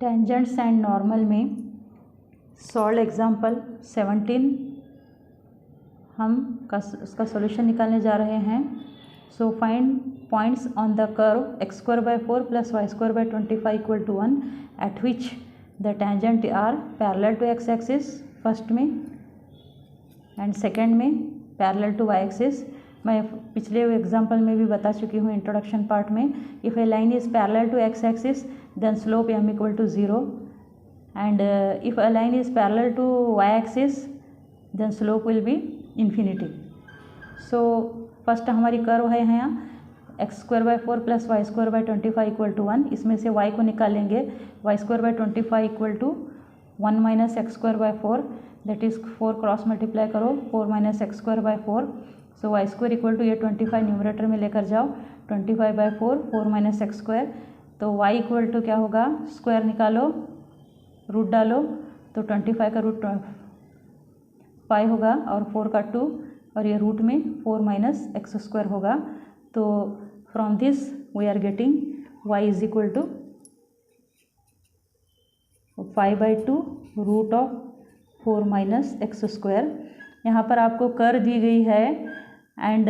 Tangents and normal में solve example 17 हम उसका सॉल्यूशन निकालने जा रहे हैं। So find points on the curve x²/4 + y²/25 = 1 at which the tangent are parallel to x axis first में एंड सेकेंड में पैरेलल टू y एक्सिस। मैं पिछले एग्जाम्पल में भी बता चुकी हूँ इंट्रोडक्शन पार्ट में। If a line is parallel to x axis then slope m = 0 and if a line is parallel to y axis then slope will be infinity. So first हमारी curve है यहाँ x²/4 + y²/25 = 1। इसमें से y को निकालेंगे। y²/25 = 1 - x²/4 that is 4 cross multiply करो 4 - x²/4। सो y² = ये 25 numerator में लेकर जाओ 25/4 4 - x²। तो y = क्या होगा, स्क्वायर निकालो रूट डालो तो 25 का रूट 5 होगा और 4 का 2 और ये रूट में 4 - x² होगा। तो from this we are getting y = 5/2 √4 - x²। यहाँ पर आपको कर दी गई है and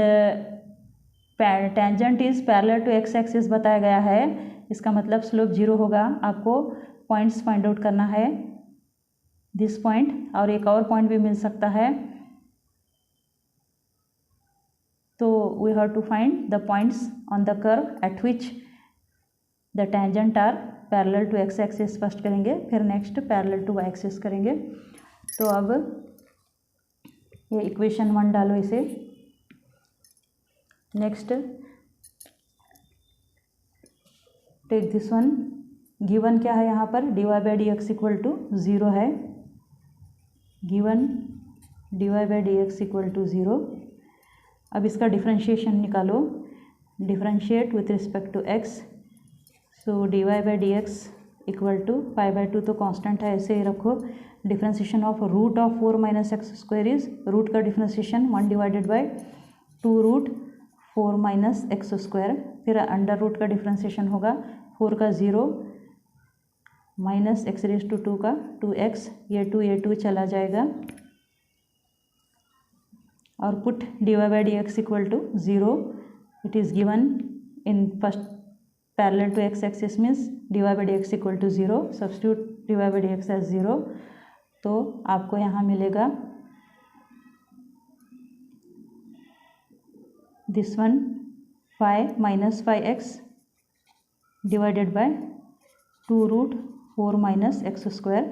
tangent is parallel to x axis बताया गया है। इसका मतलब स्लोप 0 होगा। आपको पॉइंट्स फाइंड आउट करना है, दिस पॉइंट और एक और पॉइंट भी मिल सकता है। तो we have to find the points on the curve at which the tangent are parallel to x axis first करेंगे, फिर next parallel to y axis करेंगे। तो अब ये इक्वेशन 1 डालो इसे। Next take this one. Given क्या है यहाँ पर, dy/dx = 0 है। Given dy/dx = 0। अब इसका डिफ्रेंशिएशन निकालो, differentiate with respect to x। So dy/dx = 5/2 तो कांस्टेंट है, ऐसे ही रखो। Differentiation of √4 - x² is root का डिफ्रेंशिएशन 1/2 √4 - x²। फिर अंडर रूट का डिफ्रेंशिएशन होगा 4 का 0 -x⁻² का 2x। ये 2 चला जाएगा और put dy/dx = 0। It is given in first parallel to x axis means dy/dx = 0। Substitute dy/dx as 0 तो आपको यहाँ मिलेगा this one 5 - 5x divided by 2 √4 - x²।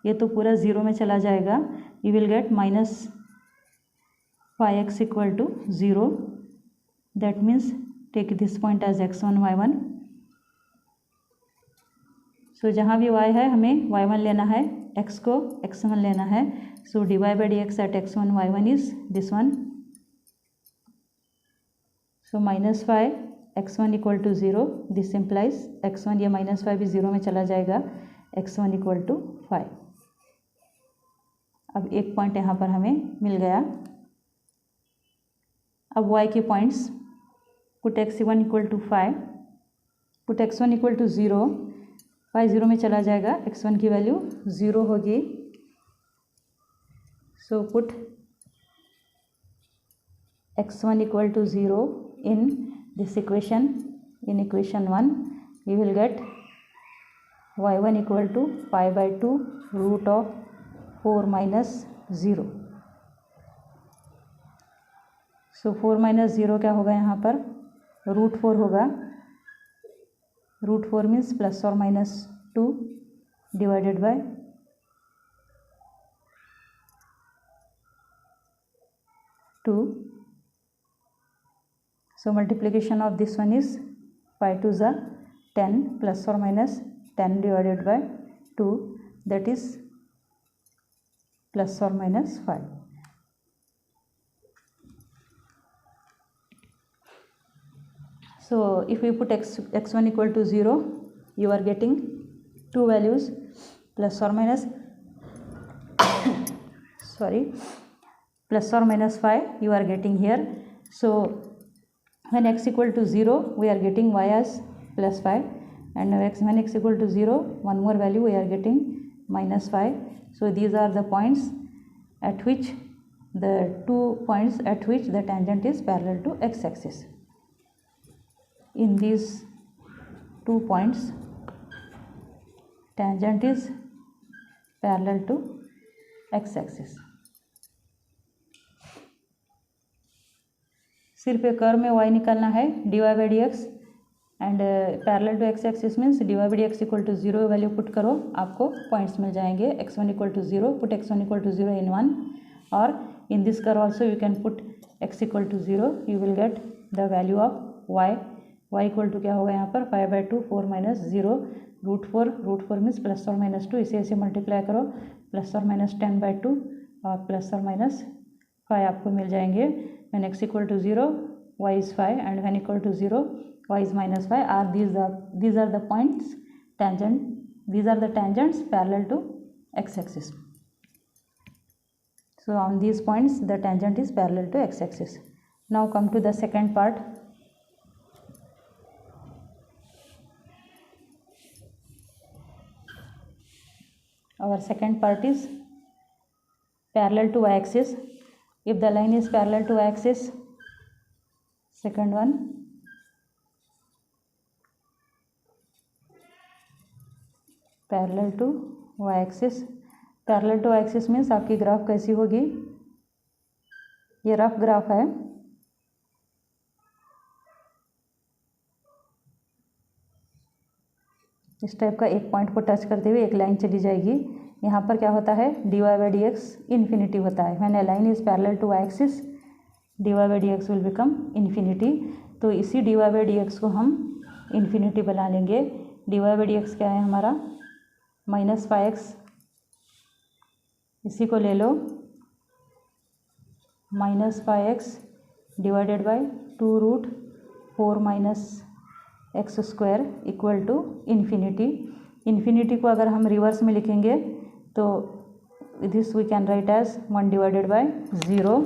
ये तो पूरा 0 में चला जाएगा। You will get -5x = 0। That means take this point as x1 y1। So जहाँ भी y है हमें y1 लेना है, x को x1 लेना है। So dy/dx at x1 y1 is this one. So -5 x1 = 0। This implies x1, ये -5 भी 0 में चला जाएगा, x1 = 5। अब एक पॉइंट यहाँ पर हमें मिल गया। अब y के points, put x1 = 5, put x1 = 0। 5 0 में चला जाएगा, x1 की वैल्यू 0 होगी। So put x1 = 0 in this equation. In equation 1 we will get y1 = 5/2 √4 - 0। सो 4 - 0 क्या होगा यहाँ पर, √4 होगा। √4 means ±2 divided by 2। So multiplication of this one is 5 2s are 10 ±10 divided by 2, that is ±5. So if we put x1 = 0, you are getting two values ±5 you are getting here. So when x = 0 we are getting y as +5, and when x equal to 0, one more value we are getting -5. So these are the points at which the 2 points at which the tangent is parallel to x-axis. In these 2 points tangent is parallel to x-axis. सिर्फ एक curve में y निकालना है dy/dx and parallel to x-axis means dy/dx equal to 0 value put करो, आपको points मिल जाएंगे. x1 equal to 0, put x1 equal to 0 in 1, और in this curve also you can put x equal to 0, you will get the value of y equal to क्या होगा यहाँ पर 5/2 4 minus 0 √4 means plus और minus 2, इसे ऐसे multiply करो, plus और माइनस 10/2 और प्लस और माइनस 5 आपको मिल जाएंगे. When x equal to 0, y is 5, and when equal to 0, y is -5. These are the points tangent. These are the tangents parallel to x-axis. So on these points, the tangent is parallel to x-axis. Now come to the second part. Our second part is parallel to y-axis. If the line is parallel to y-axis, second one, parallel to y-axis. Parallel to y-axis means आपकी graph कैसी होगी, ये rough graph है. इस type का एक point को touch करते हुए एक लाइन चली जाएगी. यहाँ पर क्या होता है, dy/dx इन्फिनिटी होता है. When a line is parallel to y-axis, dy/dx will become infinity. तो इसी dy/dx को हम इन्फिनिटी बना लेंगे. dy/dx क्या है हमारा -5x, इसी को ले लो, -5x divided by 2√4 minus x square equal to infinity. Infinity को अगर हम रिवर्स में लिखेंगे तो this we can write as 1 divided by 0.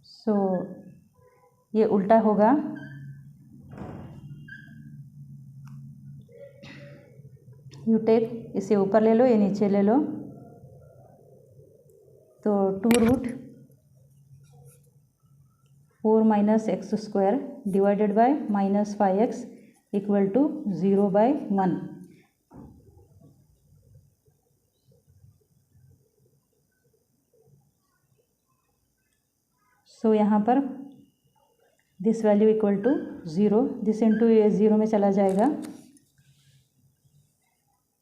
So ये उल्टा होगा. यू टेक, इसे ऊपर ले लो, ये नीचे ले लो, तो 2√4 minus x square divided by -5x equal to 0/1. So यहाँ पर this value equal to 0, this into ये 0 में चला जाएगा,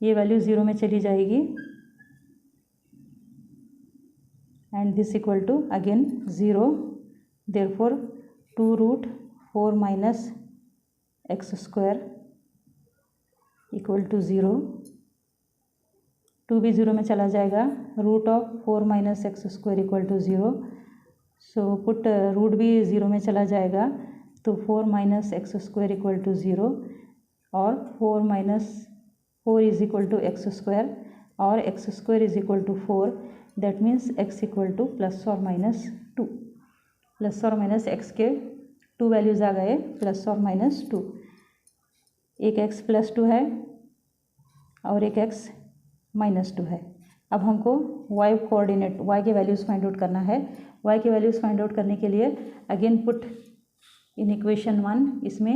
ये वैल्यू 0 में चली जाएगी, and this equal to again 0. Therefore 2√4 minus x square equal to 0. 2 भी 0 में चला जाएगा, √4 minus x square equal to 0. So put root भी 0 में चला जाएगा, तो 4 minus x square equal to 0, और 4 is equal to x square, और x square is equal to 4. That means x equal to plus और माइनस 2. प्लस और minus x के 2 वैल्यूज़ आ गए, प्लस और माइनस 2. एक एक्स प्लस 2 है और एक एक्स -2 है. अब हमको y कोऑर्डिनेट, y के वैल्यूज़ फाइंड आउट करना है. y के वैल्यूज़ फाइंड आउट करने के लिए अगेन पुट इन इक्वेशन 1, इसमें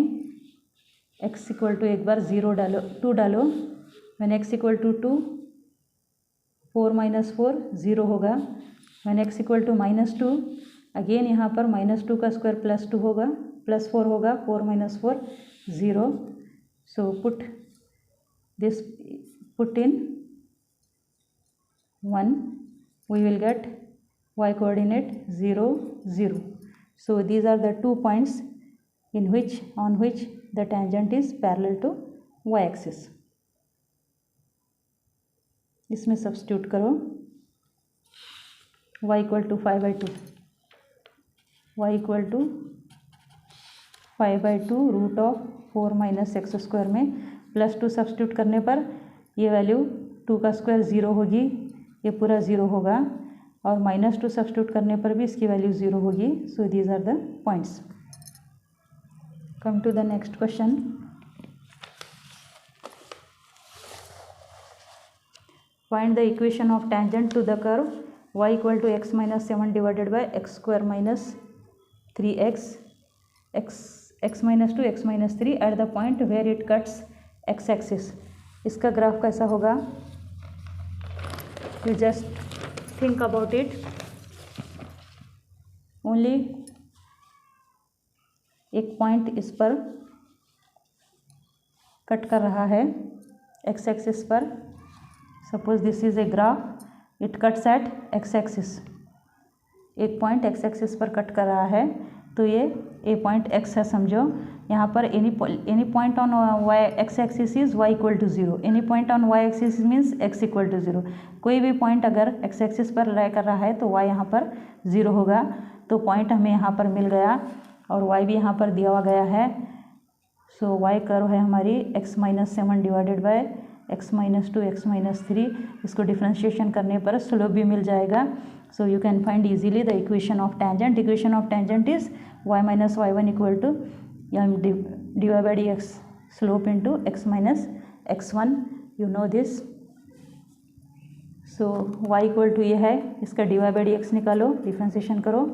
x इक्वल टू एक बार 0 डालो, 2 डालो. When x equal to 2, 4 minus 4 0 होगा. When x equal to -2, again यहाँ पर -2 का स्क्वायर +2 होगा, +4 होगा, 4 minus 4 0. So put this, put in 1, we will get y coordinate 0 0. So these are the 2 points on which the tangent is parallel to y axis. इसमें substitute करो, y equal to 5/2, y equal to 5/2 √4 minus x square में +2 substitute करने पर ये value 2 का square 0 होगी, ये पूरा 0 होगा, और -2 सब्स्टिट्यूट करने पर भी इसकी वैल्यू 0 होगी. So these are the points. Come to the next question. Find the equation of tangent to the curve y equal to x minus 7 divided by x square minus 3x x minus 2 x minus 3 at the point where it cuts x axis. इसका graph कैसा होगा? You just think about it. Only एक point इस पर cut कर रहा है x axis पर. Suppose this is a graph, it cuts at x axis. एक पॉइंट एक्स एक्सिस पर कट कर रहा है, तो ये ए पॉइंट एक्स है समझो. यहाँ पर any point on y x axis is y equal to 0. Any point on y axis means x equal to 0. कोई भी पॉइंट अगर एक्स एक्सिस पर लाई कर रहा है तो वाई यहाँ पर 0 होगा. तो पॉइंट हमें यहाँ पर मिल गया और y भी यहाँ पर दिया हुआ गया है. सो y कर्व है हमारी x minus 7 divided by x minus 2 x minus 3. इसको डिफ्रेंशिएशन करने पर स्लोप भी मिल जाएगा. So you can find easily the equation of tangent. Equation of tangent is y minus y1 equal to divide by dx slope into x minus x1. You know this. So y equal to ये है, इसका divide by dx निकालो, differentiation करो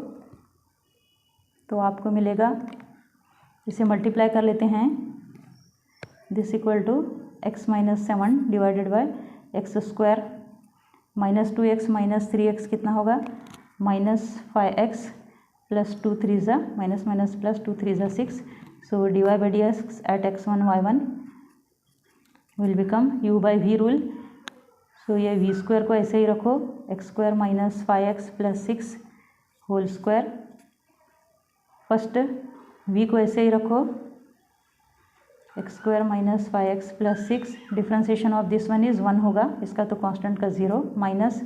तो आपको मिलेगा. इसे multiply कर लेते हैं. This equal to x minus 7 divided by x square minus 2x minus 3x कितना होगा? माइनस 5x प्लस 2 3 ज़ा माइनस माइनस प्लस 2 3 ज़ा 6. So divide by dx at x1 y1 will become u by v rule. So ये v square को ऐसे ही रखो, x square minus 5x plus 6 whole square. First v को ऐसे ही रखो, x square minus 5x plus 6. Differentiation of this one is 1 होगा, इसका तो कांस्टेंट का 0. माइनस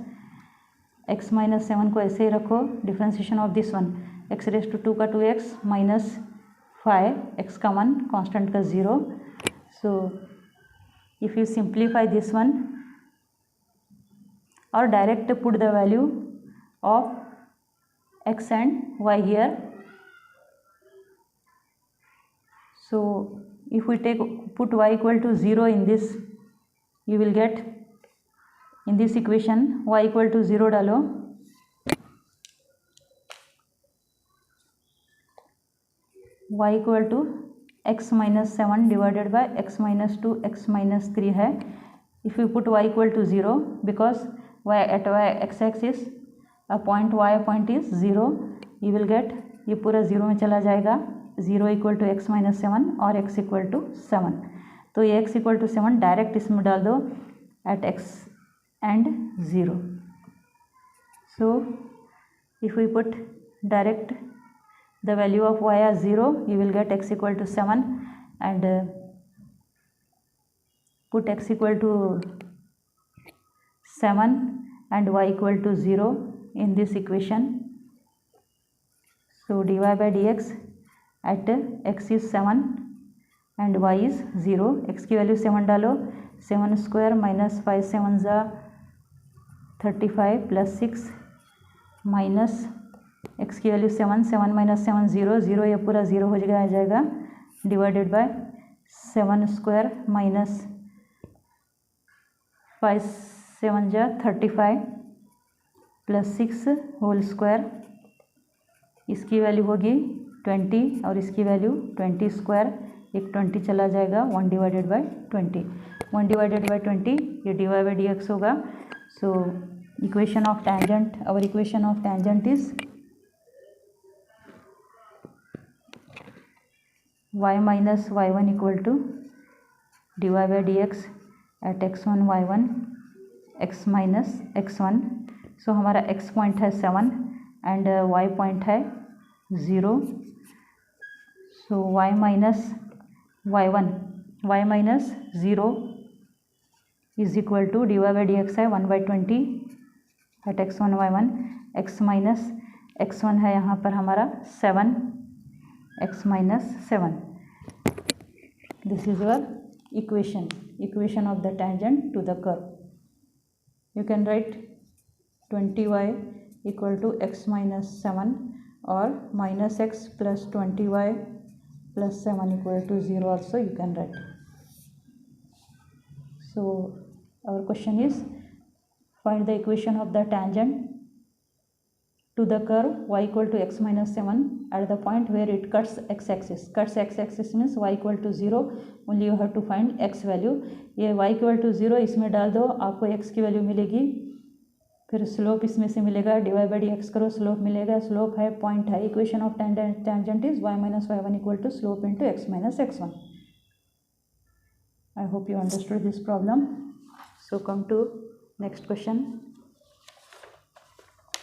x माइनस 7 को ऐसे ही रखो, differentiation of this one x raise to 2 का 2x माइनस 5 x का 1 कांस्टेंट का 0. So if you simplify this one और direct put the value of x and y here. So if we put y equal to 0 in this, you will get in this equation y equal to 0 डालो. y equal to x minus 7 divided by x minus 2 x minus 3 है. If you put y equal to 0, because y at y x axis a point y point is 0, you will get ये पूरा 0 में चला जाएगा. 0 equal to x minus 7 और x equal to 7. तो ये x equal to 7 direct इसमें डाल दो at x and 0. So if we put direct the value of y as 0, you will get x equal to 7 and put x equal to 7 and y equal to 0 in this equation. So dy by dx at x is 7 and y is 0. x की value 7 डालो, 7 square minus 5 7 ज़ा 35 plus 6 minus x की value 7 7 minus 7 0 0. ये पूरा 0 हो जाएगा divided by 7 square minus 5 7 ज़ा 35 plus 6 whole square. इसकी वैल्यू होगी 20 और इसकी वैल्यू 20 स्क्वायर. एक 20 चला जाएगा, 1 डिवाइडेड बाई 20. 1 डिवाइडेड बाई 20 ये डिवाइड बाई dx होगा. So equation of tangent, our equation of tangent is y minus y1 equal to divide by dx at x1 y1 x minus x1. So हमारा x point है 7 and y point है 0. So y minus y1 y minus 0 is equal to divide by dx है 1 by 20 eight x1 y1 x minus x1 है यहाँ पर हमारा 7 x minus 7. This is your equation of the tangent to the curve. You can write 20y equal to x minus 7 और minus x plus 20y plus 7 equal to 0 also you can write. So our question is, find the equation of the tangent to the curve y equal to x minus 7 at the point where it cuts x-axis. Cuts x-axis means y equal to 0. Only you have to find x value. ये y equal to 0 इसमें डाल दो, आपको x की value मिलेगी. फिर slope इसमें से मिलेगा, डिवाइड बाई x करो, स्लोप मिलेगा. स्लोप है, पॉइंट है. Equation of tangent is y minus y1 equal to slope into x minus x1. I hope you understood this problem. So come to next question.